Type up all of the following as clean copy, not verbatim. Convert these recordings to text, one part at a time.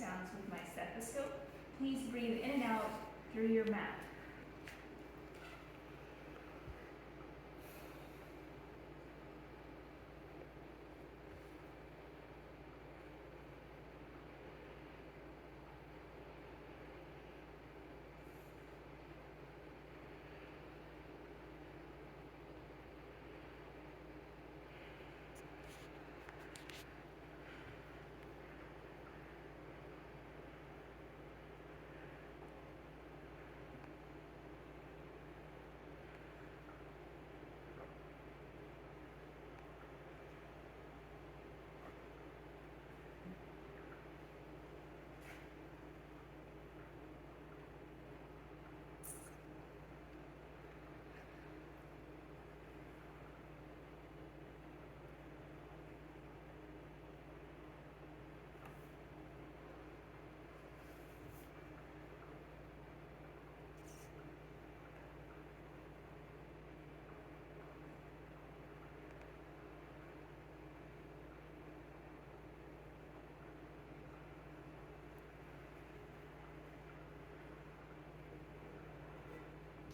sounds with my stethoscope. Please breathe in and out through your mouth.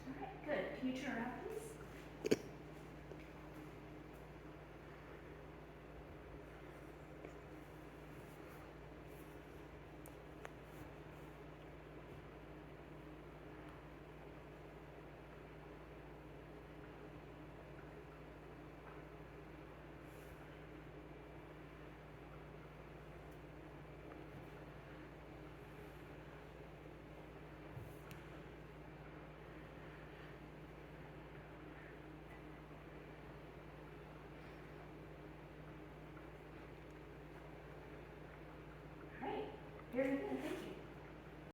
All right, good. Can you turn around, please? All right, very good. Thank you.